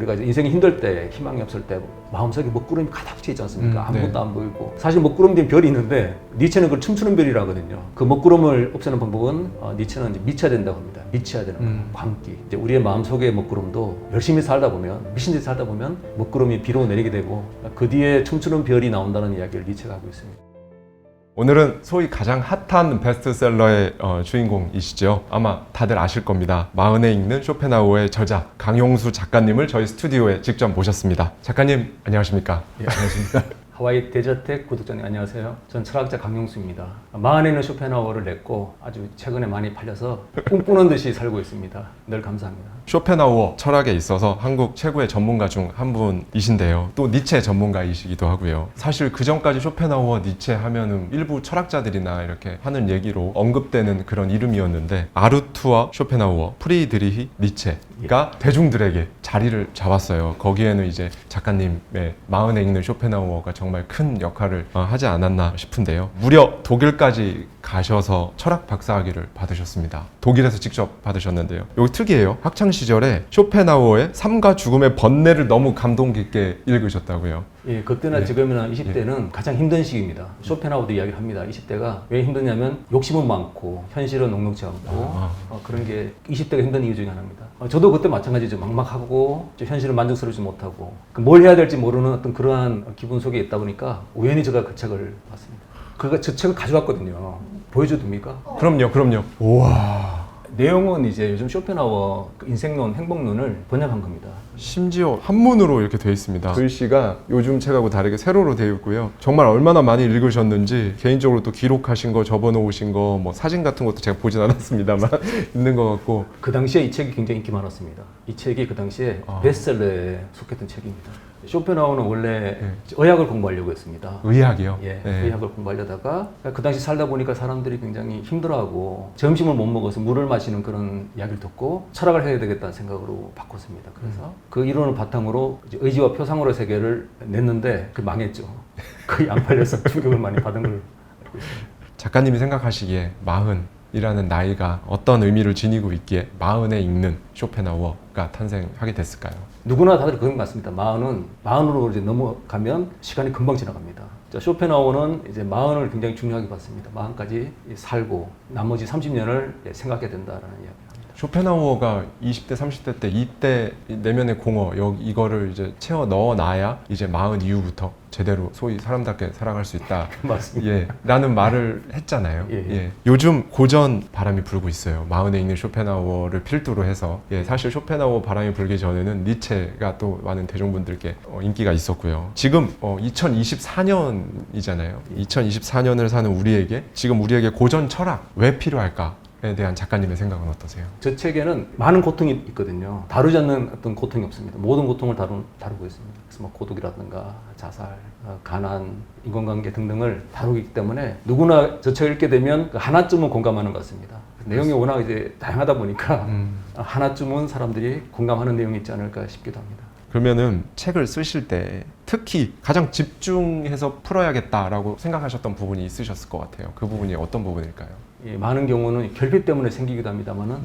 우리가 이제 인생이 힘들 때, 희망이 없을 때 마음속에 먹구름이 가득 차 있지 않습니까? 아무것도 네. 안 보이고. 사실 먹구름 뒤에 별이 있는데 니체는 그걸 춤추는 별이라거든요. 그 먹구름을 없애는 방법은 니체는 이제 미쳐야 된다고 합니다. 미쳐야 되는 거예요. 광기. 이제 우리의 마음속의 먹구름도 열심히 살다 보면, 미친 듯이 살다 보면 먹구름이 비로 내리게 되고 그 뒤에 춤추는 별이 나온다는 이야기를 니체가 하고 있습니다. 오늘은 소위 가장 핫한 베스트셀러의 주인공이시죠. 아마 다들 아실 겁니다. 마흔에 읽는 쇼펜하우어의 저자 강용수 작가님을 저희 스튜디오에 직접 모셨습니다. 작가님 안녕하십니까? 예, 안녕하십니까? 하와이 데저텍 구독자님 안녕하세요. 전 철학자 강용수입니다. 마흔에는 쇼펜하우어를 냈고 아주 최근에 많이 팔려서 꿈꾸는 듯이 살고 있습니다. 늘 감사합니다. 쇼펜하우어 철학에 있어서 한국 최고의 전문가 중 한 분이신데요. 또 니체 전문가이시기도 하고요. 사실 그 전까지 쇼펜하우어, 니체 하면은 일부 철학자들이나 이렇게 하는 얘기로 언급되는 그런 이름이었는데 아르투어 쇼펜하우어, 프리드리히 니체가 대중들에게 자리를 잡았어요. 거기에는 이제 작가님의 마흔에 읽는 쇼펜하우어가 정말 큰 역할을 하지 않았나 싶은데요. 무려 독일까지 가셔서 철학 박사학위를 받으셨습니다. 독일에서 직접 받으셨는데요. 여기 특이해요. 학창 시절에 쇼펜하우어의 삶과 죽음의 번뇌를 너무 감동 깊게 읽으셨다고요. 예, 그때나 네. 지금이나 20대는 가장 힘든 시기입니다. 쇼펜하우어도 이야기를 합니다. 20대가 왜 힘드냐면 욕심은 많고 현실은 녹록지 않고 그런 게 20대가 힘든 이유 중에 하나입니다. 저도 그때 마찬가지죠. 막막하고 현실을 만족스럽지 못하고 뭘 해야 될지 모르는 어떤 그러한 기분 속에 있다 보니까 우연히 제가 그 책을 봤습니다. 저 책을 가져왔거든요. 보여줘도 됩니까? 그럼요. 우와. 내용은 이제 요즘 쇼펜하우어 인생론, 행복론을 번역한 겁니다. 심지어 한문으로 이렇게 되어 있습니다. 글씨가 요즘 책하고 다르게 세로로 되어 있고요. 정말 얼마나 많이 읽으셨는지 개인적으로 또 기록하신 거, 접어놓으신 거, 뭐 사진 같은 것도 제가 보진 않았습니다만 있는 것 같고. 그 당시에 이 책이 굉장히 인기 많았습니다. 이 책이 그 당시에 베스트셀러에 속했던 책입니다. 쇼펜하우어는 원래 의학을 공부하려고 했습니다. 의학이요? 예, 네. 의학을 공부하려다가 그 당시 살다 보니까 사람들이 굉장히 힘들어하고 점심을 못 먹어서 물을 마시는 그런 이야기를 듣고 철학을 해야 되겠다는 생각으로 바꿨습니다. 그래서 그 이론을 바탕으로 이제 의지와 표상으로의 세계를 냈는데 그 망했죠. 거의 안 팔려서 충격을 많이 받은 걸 알고 있습니다. 작가님이 생각하시기에 마흔이라는 나이가 어떤 의미를 지니고 있기에 마흔에 읽는 쇼펜하우어가 탄생하게 됐을까요? 누구나 다들 그런 것 같습니다. 마흔으로 이제 넘어가면 시간이 금방 지나갑니다. 자, 쇼펜하우어는 이제 마흔을 굉장히 중요하게 봤습니다. 마흔까지 살고 나머지 30년을 생각해야 된다라는 이야기입니다. 쇼펜하우어가 20대, 30대 때 이때 내면의 공허 이거를 이제 채워 넣어놔야 이제 마흔 이후부터 제대로 소위 사람답게 살아갈 수 있다. 맞습니다. 예, 라는 말을 했잖아요. 예. 예. 요즘 고전 바람이 불고 있어요. 마흔에 읽는 쇼펜하우어를 필두로 해서. 예, 사실 쇼펜하우어 바람이 불기 전에는 니체가 또 많은 대중분들께 인기가 있었고요. 지금 2024년이잖아요. 2024년을 사는 우리에게 지금 우리에게 고전 철학 왜 필요할까? 에 대한 작가님의 생각은 어떠세요? 저 책에는 많은 고통이 있거든요. 다루지 않는 어떤 고통이 없습니다. 모든 고통을 다루고 있습니다. 그래서 뭐 고독이라든가 자살, 가난, 인간관계 등등을 다루기 때문에 누구나 저 책을 읽게 되면 하나쯤은 공감하는 것 같습니다. 내용이 워낙 이제 다양하다 보니까 하나쯤은 사람들이 공감하는 내용이 있지 않을까 싶기도 합니다. 그러면은 책을 쓰실 때 특히 가장 집중해서 풀어야겠다라고 생각하셨던 부분이 있으셨을 것 같아요. 그 부분이 어떤 부분일까요? 예, 많은 경우는 결핍 때문에 생기기도 합니다만은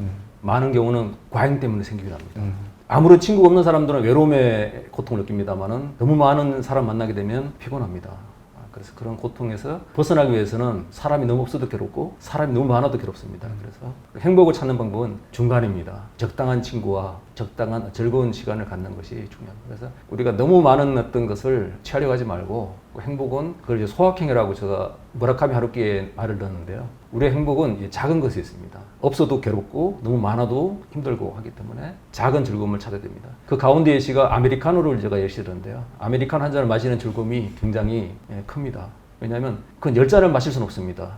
많은 경우는 과잉 때문에 생기기도 합니다. 아무런 친구가 없는 사람들은 외로움의 고통을 느낍니다만은 너무 많은 사람 만나게 되면 피곤합니다. 그래서 그런 고통에서 벗어나기 위해서는 사람이 너무 없어도 괴롭고 사람이 너무 많아도 괴롭습니다. 그래서 행복을 찾는 방법은 중간입니다. 적당한 친구와 적당한 즐거운 시간을 갖는 것이 중요합니다. 그래서 우리가 너무 많은 어떤 것을 취하려고 하지 말고 행복은 그걸 이제 소확행이라고 제가 무라카미 하루키의 말을 넣었는데요. 우리의 행복은 작은 것에 있습니다. 없어도 괴롭고 너무 많아도 힘들고 하기 때문에 작은 즐거움을 찾아야 됩니다. 그 가운데의 시가 아메리카노를 제가 예시 들었는데요. 아메리카노 한 잔을 마시는 즐거움이 굉장히 큽니다. 왜냐하면 그건 10잔을 마실 수는 없습니다.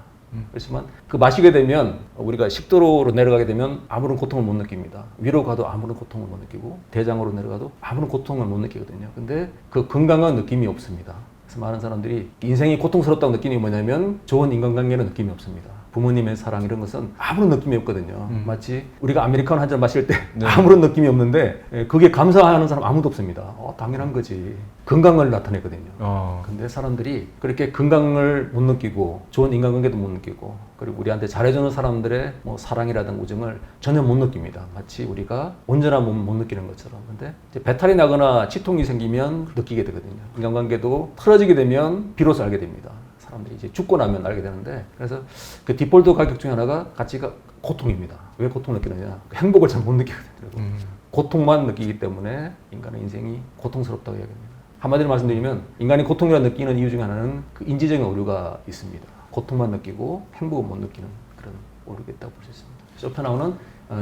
그렇지만 그 마시게 되면 우리가 식도로로 내려가게 되면 아무런 고통을 못 느낍니다. 위로 가도 아무런 고통을 못 느끼고 대장으로 내려가도 아무런 고통을 못 느끼거든요. 근데 그 건강한 느낌이 없습니다. 그래서 많은 사람들이 인생이 고통스럽다고 느끼는 게 뭐냐면 좋은 인간관계는 느낌이 없습니다. 부모님의 사랑 이런 것은 아무런 느낌이 없거든요. 마치 우리가 아메리카노 한 잔 마실 때 네. 아무런 느낌이 없는데 그게 감사하는 사람 아무도 없습니다. 당연한 거지. 건강을 나타내거든요. 근데 사람들이 그렇게 건강을 못 느끼고 좋은 인간관계도 못 느끼고 그리고 우리한테 잘해주는 사람들의 뭐 사랑이라든가 우정을 전혀 못 느낍니다. 마치 우리가 온전한 몸을 못 느끼는 것처럼. 근데 이제 배탈이 나거나 치통이 생기면 느끼게 되거든요. 인간관계도 틀어지게 되면 비로소 알게 됩니다. 사람들이 이제 죽고 나면 알게 되는데 그래서 그 디폴트 가격 중에 하나가 가치가 고통입니다. 왜 고통을 느끼느냐? 행복을 잘 못 느끼거든요. 고통만 느끼기 때문에 인간의 인생이 고통스럽다고 이야기합니다. 한마디로 말씀드리면 인간이 고통이라 느끼는 이유 중에 하나는 그 인지적인 오류가 있습니다. 고통만 느끼고 행복을 못 느끼는 그런 오류가 있다고 볼 수 있습니다. 쇼펜하우는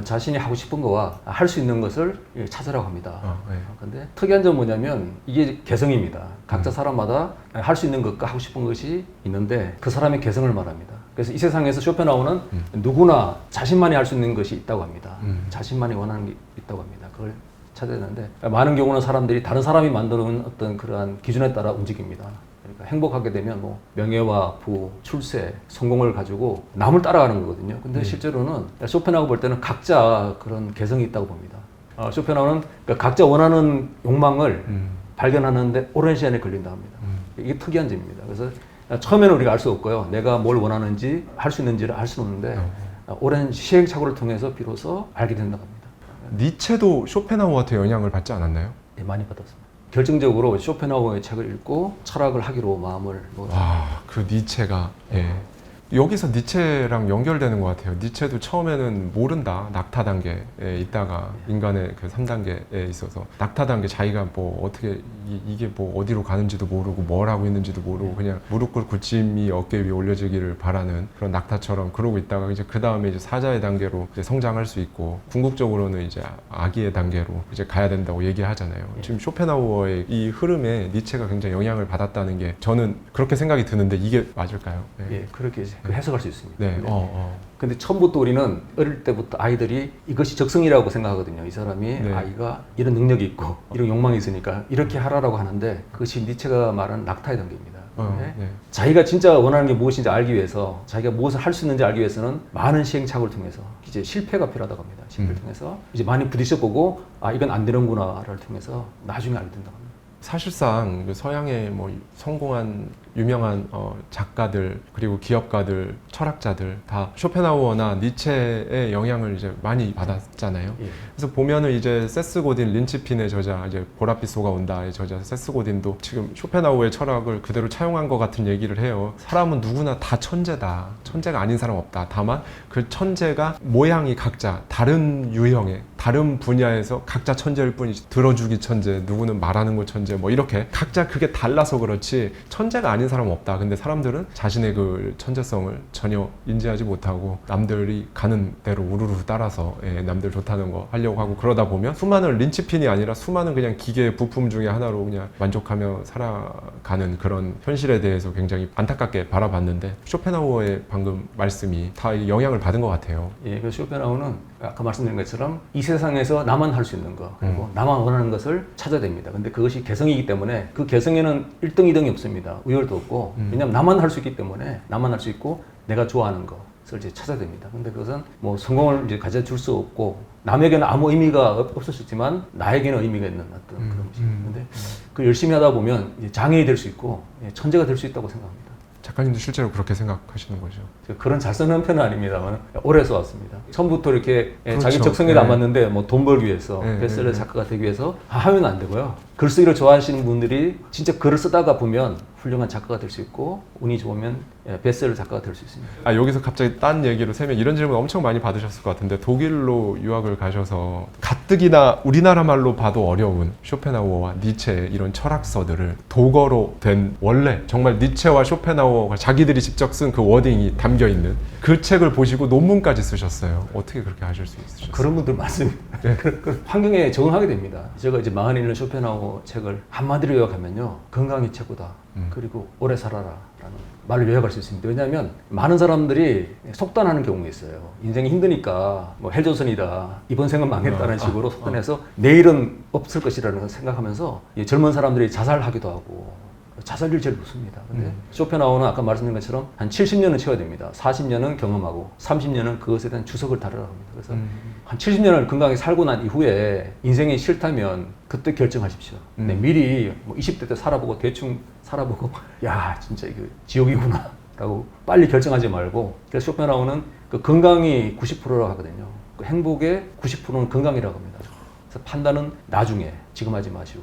자신이 하고 싶은 거와 할 수 있는 것을 찾으라고 합니다. 그런데 특이한 점은 뭐냐면 이게 개성입니다. 각자 사람마다 할 수 있는 것과 하고 싶은 것이 있는데 그 사람의 개성을 말합니다. 그래서 이 세상에서 쇼펜하우는 누구나 자신만이 할 수 있는 것이 있다고 합니다. 자신만이 원하는 게 있다고 합니다. 그걸 찾아야 되는데 많은 경우는 사람들이 다른 사람이 만드는 어떤 그러한 기준에 따라 움직입니다. 그러니까 행복하게 되면 뭐 명예와 부, 출세, 성공을 가지고 남을 따라가는 거거든요. 근데 실제로는 쇼펜하우가 볼 때는 각자 그런 개성이 있다고 봅니다. 쇼펜하우는 그러니까 각자 원하는 욕망을 발견하는데 오랜 시간이 걸린다 합니다. 이게 특이한 점입니다. 그래서 처음에는 우리가 알 수 없고요. 내가 뭘 원하는지 할 수 있는지를 알 수는 없는데 오랜 시행착오를 통해서 비로소 알게 된다고 합니다. 니체도 쇼펜하우한테 영향을 받지 않았나요? 네, 많이 받았습니다. 결정적으로 쇼펜하우의 책을 읽고 철학을 하기로 마음을 먹었습니다. 와, 그 니체가 여기서 니체랑 연결되는 것 같아요. 니체도 처음에는 모른다. 낙타 단계에 있다가 인간의 그 3단계에 있어서 낙타 단계 자기가 뭐 어떻게 이게 뭐 어디로 가는지도 모르고 뭘 하고 있는지도 모르고 그냥 무릎 꿇고 짐이 어깨 위에 올려지기를 바라는 그런 낙타처럼 그러고 있다가 이제 그 다음에 이제 사자의 단계로 이제 성장할 수 있고 궁극적으로는 이제 아기의 단계로 이제 가야 된다고 얘기하잖아요. 지금 쇼펜하우어의 이 흐름에 니체가 굉장히 영향을 받았다는 게 저는 그렇게 생각이 드는데 이게 맞을까요? 예, 그렇게 해석할 수 있습니다. 네. 근데 처음부터 우리는 어릴 때부터 아이들이 이것이 적성이라고 생각하거든요. 이 사람이 네. 아이가 이런 능력이 있고 이런 욕망이 있으니까 이렇게 하라고 하는데 그것이 니체가 말하는 낙타의 단계입니다. 네. 자기가 진짜 원하는 게 무엇인지 알기 위해서 자기가 무엇을 할 수 있는지 알기 위해서는 많은 시행착오를 통해서 이제 실패가 필요하다고 합니다. 실패를 통해서 이제 많이 부딪혀보고 이건 안 되는구나를 통해서 나중에 알게 된다고 합니다. 사실상 그 서양의 뭐 성공한 유명한 작가들 그리고 기업가들, 철학자들 다 쇼펜하우어나 니체의 영향을 이제 많이 받았잖아요. 예. 그래서 보면은 이제 세스 고딘 린치핀의 저자 이제 보랏빛 쏘가온다의 저자 세스 고딘도 지금 쇼펜하우어의 철학을 그대로 차용한 것 같은 얘기를 해요. 사람은 누구나 다 천재다. 천재가 아닌 사람 없다. 다만 그 천재가 모양이 각자 다른 유형의 다른 분야에서 각자 천재일 뿐이지 들어주기 천재, 누구는 말하는 거 천재 뭐 이렇게 각자 그게 달라서 그렇지 천재가 아닌 사람은 없다. 근데 사람들은 자신의 그 천재성을 전혀 인지하지 못하고 남들이 가는 대로 우르르 따라서 남들 좋다는 거 하려고 하고 그러다 보면 수많은 린치핀이 아니라 수많은 그냥 기계의 부품 중에 하나로 그냥 만족하며 살아가는 그런 현실에 대해서 굉장히 안타깝게 바라봤는데 쇼펜하우어의 방금 말씀이 다 영향을 받은 것 같아요. 예, 그 쇼펜하우는 아까 말씀드린 것처럼 이 세상에서 나만 할 수 있는 거 그리고 나만 원하는 것을 찾아야 됩니다. 근데 그것이 개성이기 때문에 그 개성에는 1등, 2등이 없습니다. 우열도 없고 왜냐하면 나만 할 수 있기 때문에 나만 할 수 있고 내가 좋아하는 것을 이제 찾아야 됩니다. 근데 그것은 뭐 성공을 이제 가져줄 수 없고 남에게는 아무 의미가 없을 수 있지만 나에게는 의미가 있는 어떤 그런 것입니다. 근데 그 열심히 하다 보면 이제 장인이 될 수 있고 천재가 될 수 있다고 생각합니다. 작가님도 실제로 그렇게 생각하시는 거죠? 그런 잘 쓰는 편은 아닙니다만 오래 써왔습니다. 처음부터 이렇게 그렇죠. 자기 적성에도 안 맞는데 뭐 돈 벌기 위해서 베스트셀러 작가가 되기 위해서 하면 안 되고요. 글쓰기를 좋아하시는 분들이 진짜 글을 쓰다가 보면 훌륭한 작가가 될 수 있고 운이 좋으면 베스트셀러 작가가 될 수 있습니다. 여기서 갑자기 딴 얘기로 세면 이런 질문 엄청 많이 받으셨을 것 같은데 독일로 유학을 가셔서 가뜩이나 우리나라 말로 봐도 어려운 쇼펜하우어와 니체의 이런 철학서들을 독어로 된 원래 정말 니체와 쇼펜하우어가 자기들이 직접 쓴 그 워딩이 담겨있는 그 책을 보시고 논문까지 쓰셨어요. 어떻게 그렇게 하실 수 있으셨어요? 그런 분들 많습니다. 그 환경에 적응하게 됩니다. 제가 이제 마흔에 있는 쇼펜하우어 책을 한마디로 요약하면요. 건강이 최고다. 그리고 오래 살아라 라는 말로 요약할 수 있습니다. 왜냐하면 많은 사람들이 속단하는 경우가 있어요. 인생이 힘드니까 뭐 헬조선이다. 이번 생은 망했다는 식으로 속단해서 내일은 없을 것이라는 걸 생각하면서 젊은 사람들이 자살하기도 하고 자살률이 제일 높습니다. 근데 쇼펜하우어는 아까 말씀드린 것처럼 한 70년은 채워야 됩니다. 40년은 경험하고 30년은 그것에 대한 주석을 달으라고 합니다. 그래서 한 70년을 건강하게 살고 난 이후에 인생이 싫다면 그때 결정하십시오. 네, 미리 뭐 20대 때 살아보고 대충 살아보고 야 진짜 이거 지옥이구나 라고 빨리 결정하지 말고, 그래서 쇼펜하우어는 그 건강이 90%라고 하거든요. 그 행복의 90%는 건강이라고 합니다. 그래서 판단은 나중에, 지금 하지 마시고.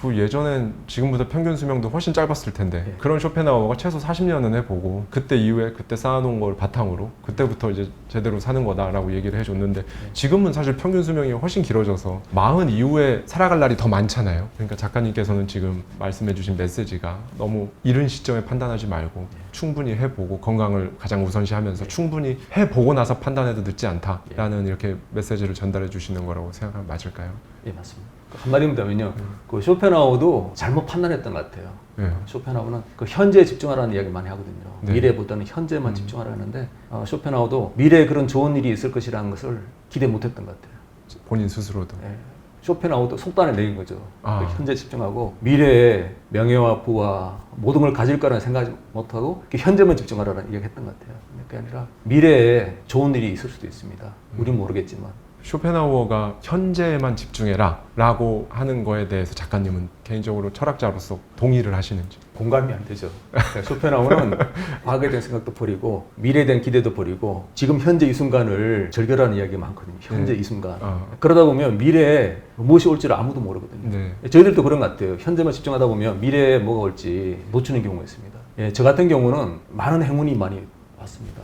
그 예전엔 지금보다 평균 수명도 훨씬 짧았을 텐데 예. 그런 쇼펜하우어가 최소 40년은 해보고 그때 이후에 그때 쌓아놓은 걸 바탕으로 그때부터 이제 제대로 사는 거다라고 얘기를 해줬는데 지금은 사실 평균 수명이 훨씬 길어져서 40 이후에 살아갈 날이 더 많잖아요. 그러니까 작가님께서는 지금 말씀해주신 메시지가 너무 이른 시점에 판단하지 말고 충분히 해보고 건강을 가장 우선시하면서 충분히 해보고 나서 판단해도 늦지 않다라는 이렇게 메시지를 전달해 주시는 거라고 생각하면 맞을까요? 예, 맞습니다. 한마디로 하면요, 그 쇼펜하우어도 잘못 판단했던 것 같아요. 네. 쇼펜하우어는 그 현재에 집중하라는 이야기 많이 하거든요. 네. 미래보다는 현재만 집중하라 하는데 쇼펜하우어도 미래에 그런 좋은 일이 있을 것이라는 것을 기대 못했던 것 같아요. 본인 스스로도. 예. 쇼펜하우어도 속단을 내린 거죠. 아. 그 현재 집중하고 미래에 명예와 부와 모든 걸 가질 거라는 생각하지 못하고 현재만 집중하라는 이야기 했던 것 같아요. 그게 아니라 미래에 좋은 일이 있을 수도 있습니다. 우린 모르겠지만. 쇼펜하우어가 현재에만 집중해라 라고 하는 거에 대해서 작가님은 개인적으로 철학자로서 동의를 하시는지? 공감이 안 되죠. 쇼펜하우어는 과거에 대한 생각도 버리고 미래에 대한 기대도 버리고 지금 현재 이 순간을 즐겨라는 이야기가 많거든요. 현재 이 순간. 그러다 보면 미래에 무엇이 올지를 아무도 모르거든요. 네. 저희들도 그런 것 같아요. 현재만 집중하다 보면 미래에 뭐가 올지 놓치는 경우가 있습니다. 예, 저 같은 경우는 많은 행운이 많이 왔습니다.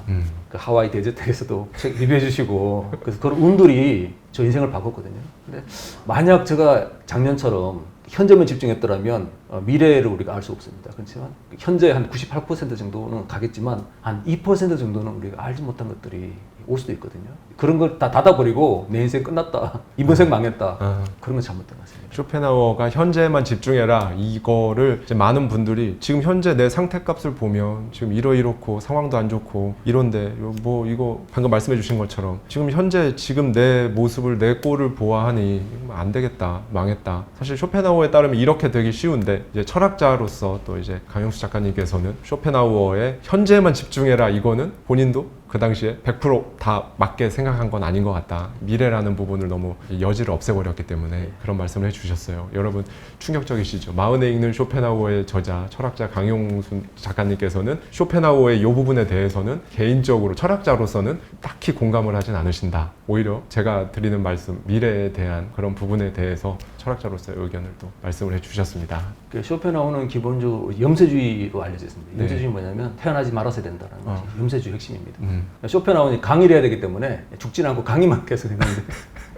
그 하와이 데저트에서도 책 리뷰해 주시고 그래서 그런 운들이 저 인생을 바꿨거든요. 근데 만약 제가 작년처럼 현재만 집중했더라면 미래를 우리가 알 수 없습니다. 그렇지만 현재 한 98% 정도는 가겠지만 한 2% 정도는 우리가 알지 못한 것들이 올 수도 있거든요. 그런 걸 다 닫아버리고 내 인생 끝났다, 이번 생 망했다, 그런 건 잘못된 것 같습니다. 쇼펜하우어가 현재에만 집중해라 이거를 이제 많은 분들이 지금 현재 내 상태값을 보면 지금 이렇고 상황도 안 좋고 이런데 뭐 이거 방금 말씀해 주신 것처럼 지금 현재 지금 내 모습을 내 꼴을 보아하니 안 되겠다, 망했다. 사실 쇼펜하우어에 따르면 이렇게 되기 쉬운데 이제 철학자로서 또 이제 강영수 작가님께서는 쇼펜하우어의 현재에만 집중해라 이거는 본인도 그 당시에 100% 맞게 생각한 건 아닌 것 같다. 미래라는 부분을 너무 여지를 없애버렸기 때문에 그런 말씀을 해주셨어요. 여러분 충격적이시죠? 마흔에 읽는 쇼펜하우어의 저자 철학자 강용순 작가님께서는 쇼펜하우어의 이 부분에 대해서는 개인적으로 철학자로서는 딱히 공감을 하진 않으신다. 오히려 제가 드리는 말씀 미래에 대한 그런 부분에 대해서 철학자로서의 의견을 또 말씀을 해주셨습니다. 쇼펜하우어는 기본적으로 염세주의로 알려져 있습니다. 네. 염세주의는 뭐냐면 태어나지 말았어야 된다는 것이 염세주의 핵심입니다. 쇼펜하우어는 강의를 해야 되기 때문에 죽지는 않고 강의만 계속 했는데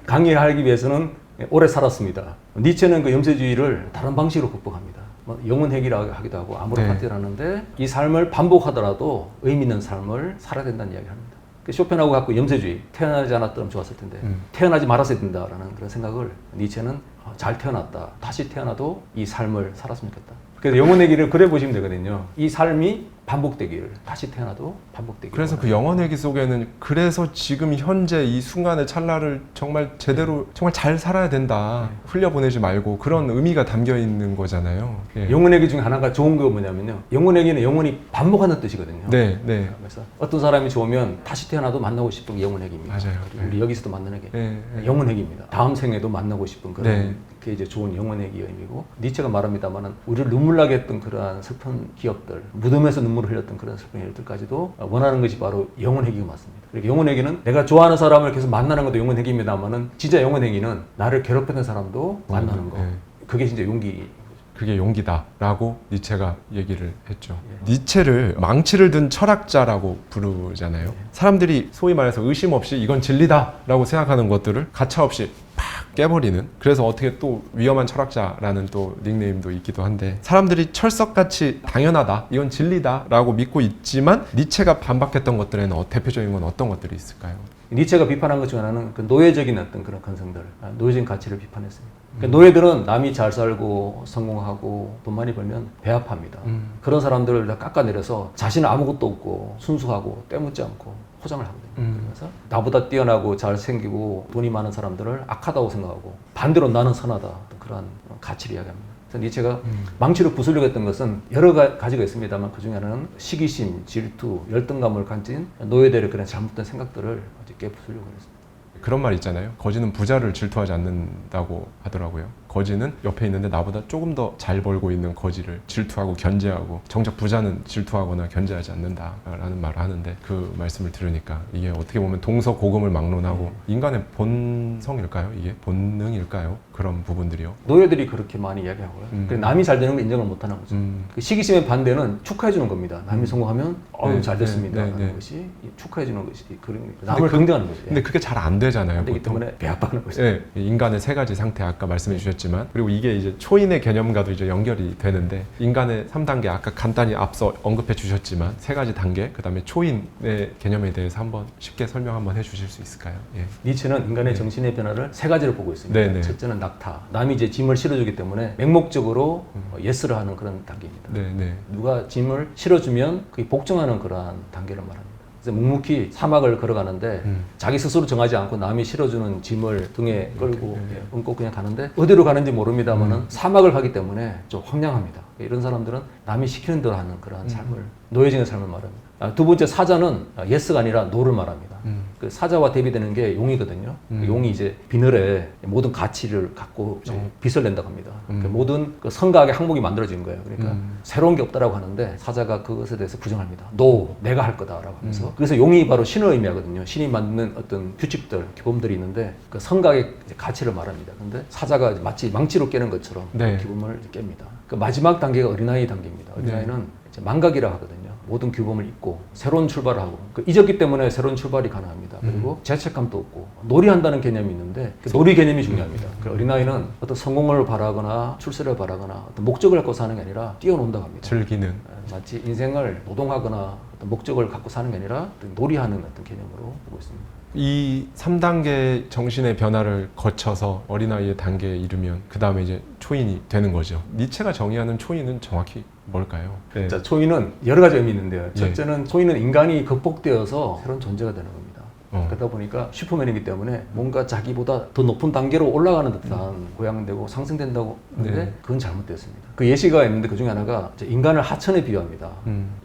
강의하기 위해서는 오래 살았습니다. 니체는 그 염세주의를 다른 방식으로 극복합니다. 뭐 영혼회귀라고 하기도 하고 아무런 파티를 하는데 이 삶을 반복하더라도 의미 있는 삶을 살아야 된다는 이야기를 합니다. 쇼펜하우어가 갖고 염세주의, 태어나지 않았더라면 좋았을 텐데 태어나지 말았어야 된다라는 그런 생각을 니체는 잘 태어났다, 다시 태어나도 이 삶을 살았으면 좋겠다. 그래서 영혼회귀를 그래 보시면 되거든요. 이 삶이 반복되기를, 다시 태어나도 반복되기를. 그래서 그 영혼회귀 속에는 그래서 지금 현재 이 순간의 찰나를 정말 제대로 정말 잘 살아야 된다, 흘려보내지 말고 그런 의미가 담겨 있는 거잖아요. 예. 영혼회귀 중에 하나가 좋은 거 뭐냐면요, 영혼회귀는 영혼이 반복하는 뜻이거든요. 네, 네. 그래서 어떤 사람이 좋으면 다시 태어나도 만나고 싶은 게 영혼회귀입니다. 맞아요. 우리 여기서도 만나는 게 네. 영혼회귀입니다. 다음 생에도 만나고 싶은 그런 네. 그게 이제 좋은 영혼회귀의 의미고, 니체가 말합니다만은 우리를 눈물 나게 했던 그러한 슬픈 기억들, 무덤에서 눈물을 흘렸던 그런 슬픈 일들까지도 원하는 것이 바로 영혼회귀가 맞습니다. 그리고 영혼회귀는 내가 좋아하는 사람을 계속 만나는 것도 영혼회귀입니다만은 진짜 영혼회귀는 나를 괴롭혔던 사람도 만나는 거. 네. 그게 진짜 용기. 그게 용기다라고 니체가 얘기를 했죠. 니체를 망치를 든 철학자라고 부르잖아요. 사람들이 소위 말해서 의심 없이 이건 진리다라고 생각하는 것들을 가차없이 팍 깨버리는, 그래서 어떻게 또 위험한 철학자라는 또 닉네임도 있기도 한데, 사람들이 철석같이 당연하다, 이건 진리다라고 믿고 있지만 니체가 반박했던 것들에는 대표적인 건 어떤 것들이 있을까요? 니체가 비판한 것 중 하나는 그 노예적인 어떤 그런 건성들, 노예적인 가치를 비판했습니다. 그러니까 노예들은 남이 잘 살고 성공하고 돈 많이 벌면 배합합니다. 그런 사람들을 다 깎아내려서 자신은 아무것도 없고 순수하고 때묻지 않고 포장을 하거든요. 그래서 나보다 뛰어나고 잘생기고 돈이 많은 사람들을 악하다고 생각하고 반대로 나는 선하다, 그런 가치를 이야기합니다. 그래서 니체가 망치로 부수려고 했던 것은 여러 가지가 있습니다만 그 중에 하나는 시기심, 질투, 열등감을 가진 노예들의 그런 잘못된 생각들을 깨부수려고 했습니다. 그런 말 있잖아요. 거지는 부자를 질투하지 않는다고 하더라고요. 거지는 옆에 있는데 나보다 조금 더 잘 벌고 있는 거지를 질투하고 견제하고, 정작 부자는 질투하거나 견제하지 않는다라는 말을 하는데, 그 말씀을 들으니까 이게 어떻게 보면 동서고금을 막론하고 인간의 본성일까요? 이게 본능일까요? 그런 부분들이요. 노예들이 그렇게 많이 이야기하고요. 그래서 남이 잘 되는 걸 인정을 못하는 거죠. 그 시기심의 반대는 축하해 주는 겁니다. 남이 성공하면 잘 됐습니다 하는 것이 축하해 주는 것이 그런 남을 긍정하는 거죠. 근데 그게 잘 안 되잖아요. 안 되기 보통. 때문에 배합하는 거죠. 네, 인간의 세 가지 상태 아까 말씀해 주셨지만, 그리고 이게 이제 초인의 개념과도 이제 연결이 되는데, 인간의 3단계 아까 간단히 앞서 언급해 주셨지만 세 가지 단계, 그다음에 초인의 개념에 대해서 한번 쉽게 설명 한번 해 주실 수 있을까요? 예. 니체는 인간의 정신의 변화를 세 가지로 보고 있습니다. 네네. 첫째는 낙타. 남이 이제 짐을 실어주기 때문에 맹목적으로 예스를 하는 그런 단계입니다. 네. 누가 짐을 실어주면 그게 복종하는 그러한 단계를 말합니다. 그래서 묵묵히 사막을 걸어가는데 자기 스스로 정하지 않고 남이 실어주는 짐을 등에 끌고 얹고 그냥 가는데 어디로 가는지 모릅니다만은 사막을 가기 때문에 좀 황량합니다. 이런 사람들은 남이 시키는 대로 하는 그러한 삶을, 노예적인 삶을 말합니다. 두 번째 사자는 예스가 아니라 노를 말합니다. 그 사자와 대비되는 게 용이거든요. 그 용이 이제 비늘에 모든 가치를 갖고 이제 빚을 낸다고 합니다. 그 모든 그 성각의 항목이 만들어진 거예요. 그러니까 새로운 게 없다라고 하는데 사자가 그것에 대해서 부정합니다. No, 내가 할 거다라고 하면서. 그래서 용이 바로 신을 의미하거든요. 신이 만드는 어떤 규칙들, 규범들이 있는데 그 성각의 이제 가치를 말합니다. 근데 사자가 마치 망치로 깨는 것처럼 네. 그 규범을 깹니다. 그 마지막 단계가 어린아이 단계입니다. 어린아이는 이제 망각이라 하거든요. 모든 규범을 잊고 새로운 출발을 하고, 그 잊었기 때문에 새로운 출발이 가능합니다. 그리고 죄책감도 없고 놀이한다는 개념이 있는데 그 놀이 개념이 중요합니다. 그 어린아이는 어떤 성공을 바라거나 출세를 바라거나 어떤 목적을 갖고 사는 게 아니라 뛰어논다고 합니다. 즐기는. 마치 인생을 노동하거나 어떤 목적을 갖고 사는 게 아니라 어떤 놀이하는 어떤 개념으로 보고 있습니다. 이 3단계 정신의 변화를 거쳐서 어린아이의 단계에 이르면 그 다음에 이제 초인이 되는 거죠. 니체가 정의하는 초인은 정확히 뭘까요? 네. 자, 초인은 여러 가지 의미 있는데요. 첫째는 초인은 인간이 극복되어서 새로운 존재가 되는 겁니다. 그러다 보니까 슈퍼맨이기 때문에 뭔가 자기보다 더 높은 단계로 올라가는 듯한 고양되고 상승된다고 하는데 그건 잘못됐습니다. 그 예시가 있는데 그 중에 하나가 인간을 하천에 비유합니다.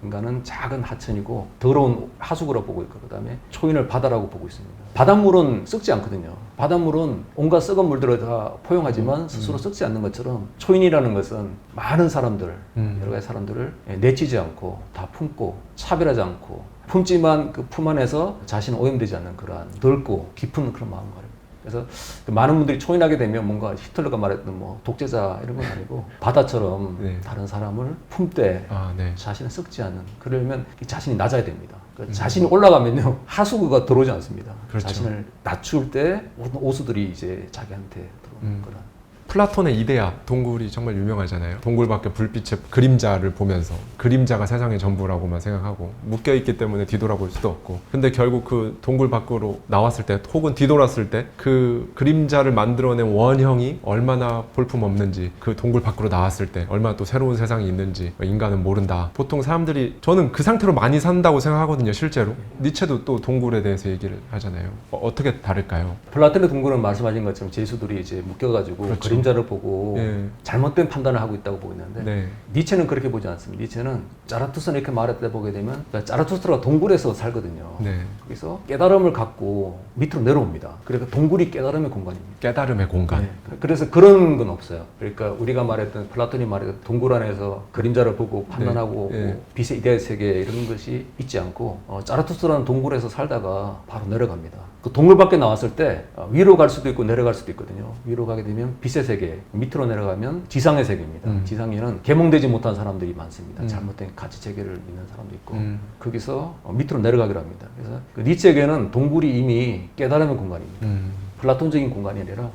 인간은 작은 하천이고 더러운 하수구라고 보고 있고 그 다음에 초인을 바다라고 보고 있습니다. 바닷물은 썩지 않거든요. 바닷물은 온갖 썩은 물들을 다 포용하지만 스스로 썩지 않는 것처럼 초인이라는 것은 많은 사람들, 여러 가지 사람들을 내치지 않고 다 품고 차별하지 않고 품지만 그 품 안에서 자신은 오염되지 않는 그러한 넓고 깊은 그런 마음을 말입니다. 그래서 많은 분들이 초인하게 되면 뭔가 히틀러가 말했던 뭐 독재자 이런 건 아니고 바다처럼 다른 사람을 품되 자신을 썩지 않는, 그러려면 자신이 낮아야 됩니다. 자신이 올라가면요 하수구가 들어오지 않습니다. 그렇죠. 자신을 낮출 때 모든 오수들이 이제 자기한테 들어오는 그런. 플라톤의 이데아, 동굴이 정말 유명하잖아요. 동굴 밖에 불빛의 그림자를 보면서 그림자가 세상의 전부라고만 생각하고 묶여있기 때문에 뒤돌아볼 수도 없고, 근데 결국 그 동굴 밖으로 나왔을 때 혹은 뒤돌았을 때 그 그림자를 만들어낸 원형이 얼마나 볼품없는지, 그 동굴 밖으로 나왔을 때 얼마나 또 새로운 세상이 있는지 인간은 모른다. 보통 사람들이, 저는 그 상태로 많이 산다고 생각하거든요. 실제로 니체도 또 동굴에 대해서 얘기를 하잖아요. 어떻게 다를까요? 플라톤의 동굴은 말씀하신 것처럼 제수들이 이제 묶여가지고 그렇죠. 그림자를 보고 잘못된 판단을 하고 있다고 보고 있는데 니체는 그렇게 보지 않습니다. 니체는 자라투스는 이렇게 말할 때 보게 되면 자라투스트라가 동굴에서 살거든요. 거기서 깨달음을 갖고 밑으로 내려옵니다. 그러니까 동굴이 깨달음의 공간입니다. 깨달음의 공간. 그래서 그런 건 없어요. 그러니까 우리가 말했던 플라톤이 말했던 동굴 안에서 그림자를 보고 판단하고 뭐 빛의 이데아 세계 이런 것이 있지 않고 자라투스트라는 동굴에서 살다가 바로 내려갑니다. 그 동굴 밖에 나왔을 때 위로 갈 수도 있고 내려갈 수도 있거든요. 위로 가게 되면 빛의 세계, 밑으로 내려가면 지상의 세계입니다. 지상에는 계몽되지 못한 사람들이 많습니다. 잘못된 가치 체계를 믿는 사람도 있고 거기서 밑으로 내려가기로 합니다. 그래서 그 니체에게는 동굴이 이미 깨달음의 공간입니다. 플라톤적인 공간이 아니라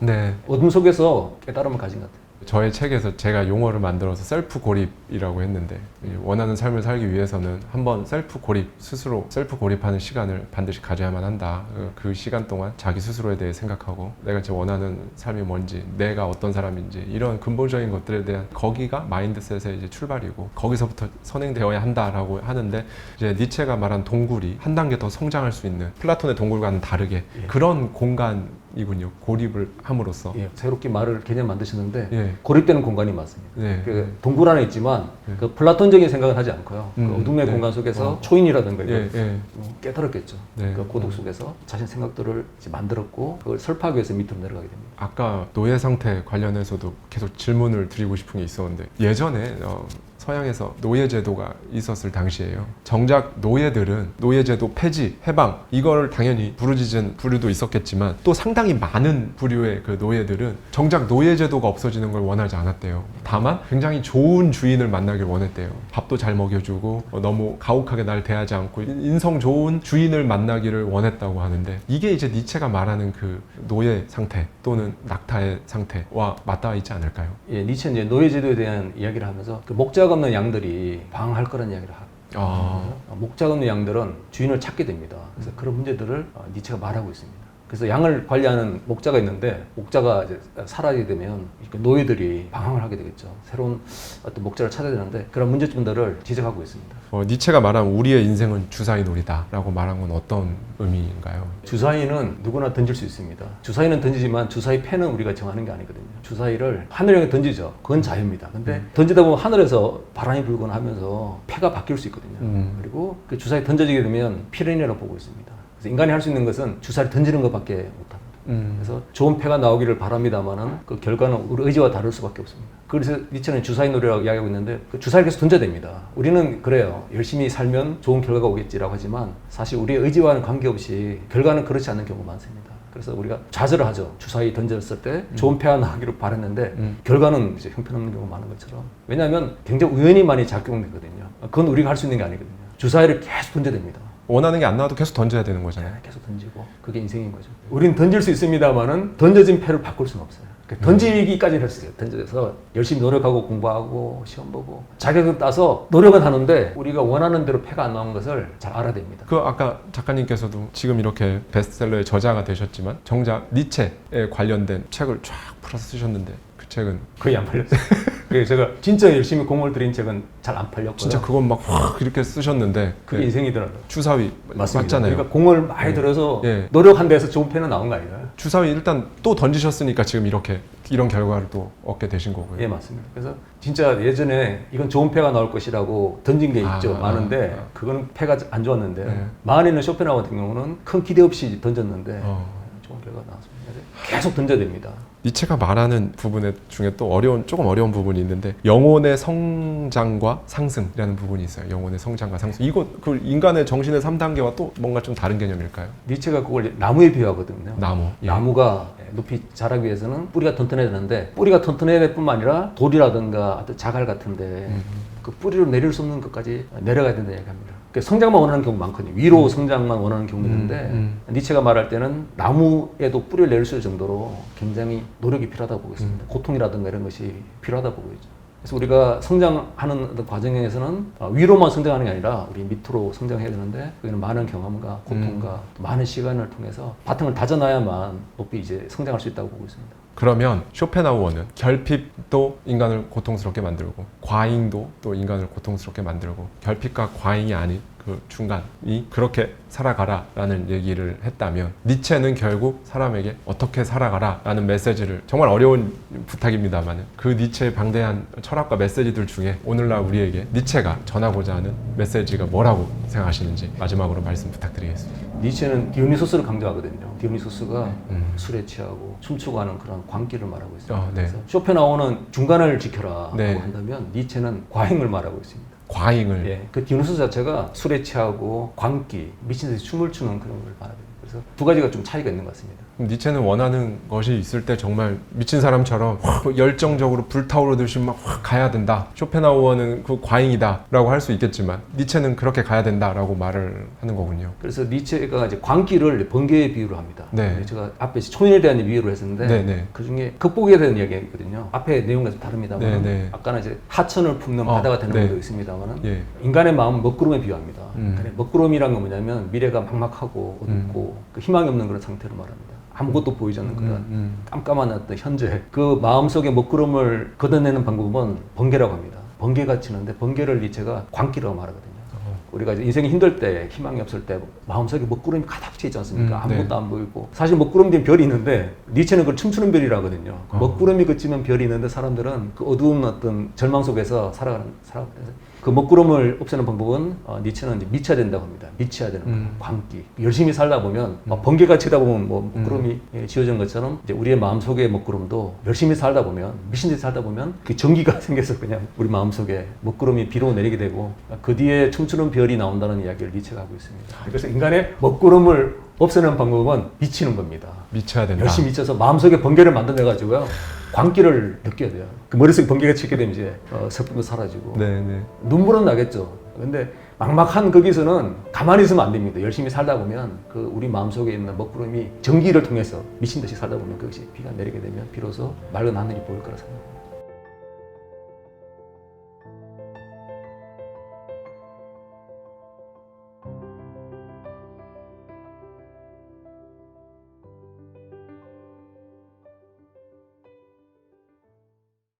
어둠 속에서 깨달음을 가진 것 같아요. 저의 책에서 제가 용어를 만들어서 셀프 고립이라고 했는데, 원하는 삶을 살기 위해서는 한번 셀프 고립, 스스로 셀프 고립하는 시간을 반드시 가져야만 한다. 그 시간 동안 자기 스스로에 대해 생각하고 내가 지금 원하는 삶이 뭔지, 내가 어떤 사람인지, 이런 근본적인 것들에 대한, 거기가 마인드셋의 이제 출발이고 거기서부터 선행되어야 한다라고 하는데, 이제 니체가 말한 동굴이 한 단계 더 성장할 수 있는 플라톤의 동굴과는 다르게 그런 공간이 공간이군요. 고립을 함으로써. 예, 새롭게 말을 개념 만드셨는데 예. 고립되는 공간이 맞습니다. 네. 그 동굴 안에 있지만 그 플라톤적인 생각은 하지 않고요. 그 어둠의 네. 공간 속에서 초인이라든가 예, 예. 깨달았겠죠. 네. 그 고독 속에서 자신 생각들을 이제 만들었고 그걸 설파하기 위해서 밑으로 내려가게 됩니다. 아까 노예 상태 관련해서도 계속 질문을 드리고 싶은 게 있었는데 예전에 서양에서 노예제도가 있었을 당시에요. 정작 노예들은 노예제도 폐지, 해방 이걸 당연히 부르짖은 부류도 있었겠지만 또 상당히 많은 부류의 그 노예들은 정작 노예제도가 없어지는 걸 원하지 않았대요. 다만 굉장히 좋은 주인을 만나길 원했대요. 밥도 잘 먹여주고 너무 가혹하게 날 대하지 않고 인성 좋은 주인을 만나기를 원했다고 하는데 이게 이제 니체가 말하는 그 노예 상태 또는 낙타의 상태와 맞닿아 있지 않을까요? 예, 니체는 이제 노예제도에 대한 이야기를 하면서 그 목자가 없는 양들이 방황할 거라는 이야기를 하고 목자가 없는 양들은 주인을 찾게 됩니다. 그래서 그런 문제들을 니체가 말하고 있습니다. 그래서 양을 관리하는 목자가 있는데 목자가 이제 사라지게 되면 노예들이 방황을 하게 되겠죠. 새로운 어떤 목자를 찾아야 되는데 그런 문제점들을 지적하고 있습니다. 니체가 말한 우리의 인생은 주사위 놀이다라고 말한 건 어떤 의미인가요? 주사위는 누구나 던질 수 있습니다. 주사위는 던지지만 주사위 패는 우리가 정하는 게 아니거든요. 주사위를 하늘을 향해 던지죠. 그건 자유입니다. 근데 던지다 보면 하늘에서 바람이 불거나 하면서 패가 바뀔 수 있거든요. 그리고 그 주사위 던져지게 되면 필연이라고 보고 있습니다. 그래서 인간이 할 수 있는 것은 주사위를 던지는 것밖에 못합니다. 그래서 좋은 패가 나오기를 바랍니다만은 그 결과는 우리 의지와 다를 수밖에 없습니다. 그래서 니체는 주사위 놀이라고 이야기하고 있는데 그 주사위를 계속 던져야 됩니다. 우리는 그래요. 열심히 살면 좋은 결과가 오겠지라고 하지만 사실 우리의 의지와는 관계없이 결과는 그렇지 않는 경우가 많습니다. 그래서 우리가 좌절을 하죠. 주사위 던졌을 때 좋은 패가 나오기를 바랐는데 결과는 이제 형편없는 경우가 많은 것처럼. 왜냐하면 굉장히 우연히 많이 작용되거든요. 그건 우리가 할 수 있는 게 아니거든요. 주사위를 계속 던져야 됩니다. 원하는 게 안 나와도 계속 던져야 되는 거잖아요. 계속 던지고 그게 인생인 거죠. 우리는 던질 수 있습니다만은 던져진 패를 바꿀 수는 없어요. 던지기까지는 했어요. 던져서 열심히 노력하고 공부하고 시험 보고 자격을 따서 노력은 하는데 우리가 원하는 대로 패가 안 나온 것을 잘 알아야 됩니다. 그 아까 작가님께서도 지금 이렇게 베스트셀러의 저자가 되셨지만 정작 니체에 관련된 책을 쫙 풀어서 쓰셨는데 그 책은 거의 안 팔렸어요. 그래서 제가 진짜 열심히 공을 들인 책은 잘 안 팔렸고요. 진짜 그건 막 확 이렇게 쓰셨는데 그게 인생이더라고요. 주사위 맞잖아요. 그러니까 공을 많이 들여서 예. 노력한 데서 좋은 패는 나온 거 아닌가요? 주사위 일단 또 던지셨으니까 지금 이런 결과를 또 얻게 되신 거고요. 예, 맞습니다. 그래서 진짜 예전에 이건 좋은 패가 나올 것이라고 던진 게 있죠. 많은데 그거는 패가 안 좋았는데 마흔에 있는 쇼펜하우어 같은 경우는 큰 기대 없이 던졌는데 좋은 결과가 나왔습니다. 계속 던져야 됩니다. 니체가 말하는 부분 중에 또 조금 어려운 부분이 있는데 영혼의 성장과 상승이라는 부분이 있어요. 영혼의 성장과 상승. 이거 그 인간의 정신의 3단계와 또 뭔가 좀 다른 개념일까요? 니체가 그걸 나무에 비유하거든요. 나무. 예. 나무가 높이 자라기 위해서는 뿌리가 튼튼해야 되는데 뿌리가 튼튼해야 될 뿐만 아니라 돌이라든가 어떤 자갈 같은데 그 뿌리로 내릴 수 없는 것까지 내려가야 된다는 얘기합니다. 성장만 원하는 경우 많거든요. 위로 성장만 원하는 경우 있는데 니체가 말할 때는 나무에도 뿌리를 내릴 수 있을 정도로 굉장히 노력이 필요하다고 보고 있습니다. 고통이라든가 이런 것이 필요하다고 보고 있죠. 그래서 우리가 성장하는 어떤 과정에서는 위로만 성장하는 게 아니라 우리 밑으로 성장해야 되는데 거기는 많은 경험과 고통과 많은 시간을 통해서 바탕을 다져놔야만 높이 이제 성장할 수 있다고 보고 있습니다. 그러면 쇼펜하우어는 결핍도 인간을 고통스럽게 만들고 과잉도 또 인간을 고통스럽게 만들고 결핍과 과잉이 아닌 그 중간이 그렇게 살아가라 라는 얘기를 했다면 니체는 결국 사람에게 어떻게 살아가라 라는 메시지를 정말 어려운 부탁입니다만 그 니체의 방대한 철학과 메시지들 중에 오늘날 우리에게 니체가 전하고자 하는 메시지가 뭐라고 생각하시는지 마지막으로 말씀 부탁드리겠습니다. 니체는 디오니소스를 강조하거든요. 디오니소스가 술에 취하고 춤추고 하는 그런 광기를 말하고 있습니다. 네. 그래서 쇼펜하우어는 중간을 지켜라 네. 라고 한다면 니체는 과잉을 말하고 있습니다. 과잉을. 예, 그 디오니소스 자체가 술에 취하고 광기, 미친 듯이 춤을 추는 그런 걸 말합니다. 그래서 두 가지가 좀 차이가 있는 것 같습니다. 니체는 원하는 것이 있을 때 정말 미친 사람처럼 열정적으로 불타오르듯이 막 가야 된다. 쇼펜하우어는 그 과잉이다 라고 할 수 있겠지만 니체는 그렇게 가야 된다 라고 말을 하는 거군요. 그래서 니체가 이제 광기를 번개에 비유를 합니다. 네. 제가 앞에 초인에 대한 비유를 했었는데 네. 그 중에 극복에 대한 이야기가 있거든요. 앞에 내용과 좀 다릅니다만 네. 아까는 이제 하천을 품는 바다가 되는 네. 것도 있습니다만 예. 인간의 마음은 먹구름에 비유합니다. 그러니까 먹구름이란 건 뭐냐면 미래가 막막하고 어둡고 그 희망이 없는 그런 상태를 말합니다. 아무것도 보이지 않는 그런 깜깜한 어떤 현재 그 마음속에 먹구름을 걷어내는 방법은 번개라고 합니다. 번개가 치는데 번개를 니체가 광기라고 말하거든요. 우리가 이제 인생이 힘들 때, 희망이 없을 때 마음속에 먹구름이 가득 차 있지 않습니까? 네. 아무것도 안 보이고. 사실 먹구름 뒤에 별이 있는데 니체는 그걸 춤추는 별이라거든요. 먹구름이 그치면 별이 있는데 사람들은 그 어두운 어떤 절망 속에서 살아가는 그 먹구름을 없애는 방법은 니체는 이제 미쳐야 된다고 합니다. 미쳐야 되는 거예요. 광기. 열심히 살다 보면 번개가 치다 보면 뭐 먹구름이 지어진 것처럼 이제 우리의 마음속의 먹구름도 열심히 살다 보면 미친 듯이 살다 보면 그 전기가 생겨서 그냥 우리 마음속에 먹구름이 비로 내리게 되고 그 뒤에 춤추는 별이 나온다는 이야기를 니체가 하고 있습니다. 그래서 인간의 먹구름을 없애는 방법은 미치는 겁니다. 미쳐야 된다. 열심히 미쳐서 마음속에 번개를 만들어가지고요. 광기를 느껴야 돼요. 그 머릿속에 번개가 치게 되면 이제 슬픔도 사라지고 네네. 눈물은 나겠죠. 근데 막막한 거기서는 가만히 있으면 안 됩니다. 열심히 살다 보면 그 우리 마음속에 있는 먹구름이 전기를 통해서 미친 듯이 살다 보면 그것이 비가 내리게 되면 비로소 맑은 하늘이 보일 거라 생각합니다.